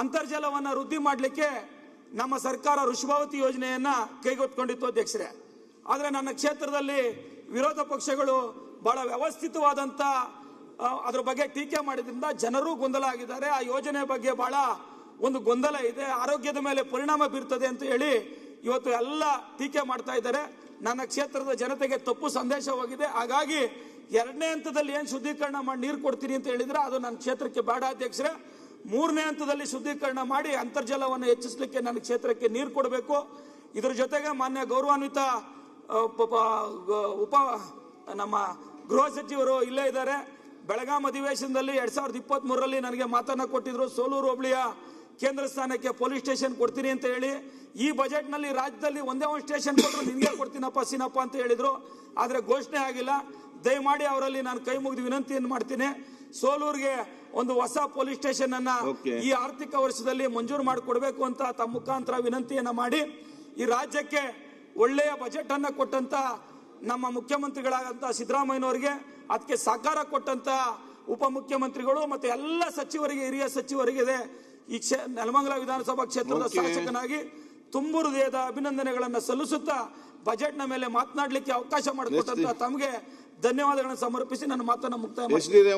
ಅಂತರ್ಜಲವನ್ನು ವೃದ್ಧಿ ಮಾಡಲಿಕ್ಕೆ ನಮ್ಮ ಸರ್ಕಾರ ವೃಷಭಾವತಿ ಯೋಜನೆಯನ್ನ ಕೈಗೆತ್ತಿಕೊಂಡಿತ್ತು ಅಧ್ಯಕ್ಷರೇ. ಆದರೆ ನನ್ನ ಕ್ಷೇತ್ರದಲ್ಲಿ ವಿರೋಧ ಪಕ್ಷಗಳು ಬಹಳ ವ್ಯವಸ್ಥಿತವಾದಂತ ಅದ್ರ ಬಗ್ಗೆ ಟೀಕೆ ಮಾಡಿದ್ರಿಂದ ಜನರು ಗೊಂದಲ ಆಗಿದ್ದಾರೆ. ಆ ಯೋಜನೆ ಬಗ್ಗೆ ಬಹಳ ಒಂದು ಗೊಂದಲ ಇದೆ, ಆರೋಗ್ಯದ ಮೇಲೆ ಪರಿಣಾಮ ಬೀರ್ತದೆ ಅಂತ ಹೇಳಿ ಇವತ್ತು ಎಲ್ಲ ಟೀಕೆ ಮಾಡ್ತಾ ಇದ್ದಾರೆ. ನನ್ನ ಕ್ಷೇತ್ರದ ಜನತೆಗೆ ತಪ್ಪು ಸಂದೇಶ ಹೋಗಿದೆ. ಹಾಗಾಗಿ 2ನೇ ಹಂತದಲ್ಲಿ ಏನು ಶುದ್ಧೀಕರಣ ಮಾಡಿ ನೀರು ಕೊಡ್ತೀನಿ ಅಂತ ಹೇಳಿದ್ರೆ ಅದು ನನ್ನ ಕ್ಷೇತ್ರಕ್ಕೆ ಬೇಡ ಅಧ್ಯಕ್ಷರೇ. 3ನೇ ಹಂತದಲ್ಲಿ ಶುದ್ಧೀಕರಣ ಮಾಡಿ ಅಂತರ್ಜಲವನ್ನು ಹೆಚ್ಚಿಸಲಿಕ್ಕೆ ನನ್ನ ಕ್ಷೇತ್ರಕ್ಕೆ ನೀರು ಕೊಡಬೇಕು. ಇದ್ರ ಜೊತೆಗೆ ಮಾನ್ಯ ಗೌರವಾನ್ವಿತ ನಮ್ಮ ಗೃಹ ಸಚಿವರು ಇಲ್ಲೇ ಇದ್ದಾರೆ. ಬೆಳಗಾಂ ಅಧಿವೇಶನದಲ್ಲಿ 2023ರಲ್ಲಿ ನನಗೆ ಮಾತನ್ನ ಕೊಟ್ಟಿದ್ರು, ಸೋಲೂರು ಹೋಬಳಿಯ ಕೇಂದ್ರ ಸ್ಥಾನಕ್ಕೆ ಪೊಲೀಸ್ ಸ್ಟೇಷನ್ ಕೊಡ್ತೀನಿ ಅಂತ ಹೇಳಿ. ಈ ಬಜೆಟ್ ನಲ್ಲಿ ರಾಜ್ಯದಲ್ಲಿ ಒಂದೇ ಒಂದು ಸ್ಟೇಷನ್ ಕೊಟ್ಟರು ನಿನ್ಗೆ ಕೊಡ್ತೀನಪ್ಪ ಸೀನಪ್ಪ ಅಂತ ಹೇಳಿದ್ರು, ಆದ್ರೆ ಘೋಷಣೆ ಆಗಿಲ್ಲ. ದಯಮಾಡಿ ಅವರಲ್ಲಿ ನಾನು ಕೈ ಮುಗಿದು ವಿನಂತಿಯನ್ನು ಮಾಡ್ತೀನಿ, ಸೋಲೂರಿಗೆ ಒಂದು ಹೊಸ ಪೊಲೀಸ್ ಸ್ಟೇಷನ್ ಅನ್ನ ಈ ಆರ್ಥಿಕ ವರ್ಷದಲ್ಲಿ ಮಂಜೂರು ಮಾಡಿಕೊಡ್ಬೇಕು ಅಂತ ತಮ್ಮ ಮುಖಾಂತರ ವಿನಂತಿಯನ್ನ ಮಾಡಿ, ಈ ರಾಜ್ಯಕ್ಕೆ ಒಳ್ಳೆಯ ಬಜೆಟ್ ಅನ್ನ ಕೊಟ್ಟಂತ ನಮ್ಮ ಮುಖ್ಯಮಂತ್ರಿಗಳಾದಂತ ಸಿದ್ದರಾಮಯ್ಯನವರಿಗೆ, ಅದಕ್ಕೆ ಸಹಕಾರ ಕೊಟ್ಟಂತ ಉಪಮುಖ್ಯಮಂತ್ರಿಗಳು ಮತ್ತೆ ಎಲ್ಲ ಸಚಿವರಿಗೆ, ಹಿರಿಯ ಸಚಿವರಿಗೆ ಈ ನೆಲಮಂಗಲ ವಿಧಾನಸಭಾ ಕ್ಷೇತ್ರದ ಶಾಸಕನಾಗಿ ತುಂಬು ಹೃದಯದ ಅಭಿನಂದನೆಗಳನ್ನು ಸಲ್ಲಿಸುತ್ತಾ ಬಜೆಟ್ನ ಮೇಲೆ ಮಾತನಾಡಲಿಕ್ಕೆ ಅವಕಾಶ ಮಾಡಿಕೊಟ್ಟಂತ ತಮಗೆ ಧನ್ಯವಾದಗಳನ್ನು ಸಮರ್ಪಿಸಿ ನನ್ನ ಮಾತನ್ನು ಮುಕ್ತಾಯ ಮಾಡ್ತೀನಿ.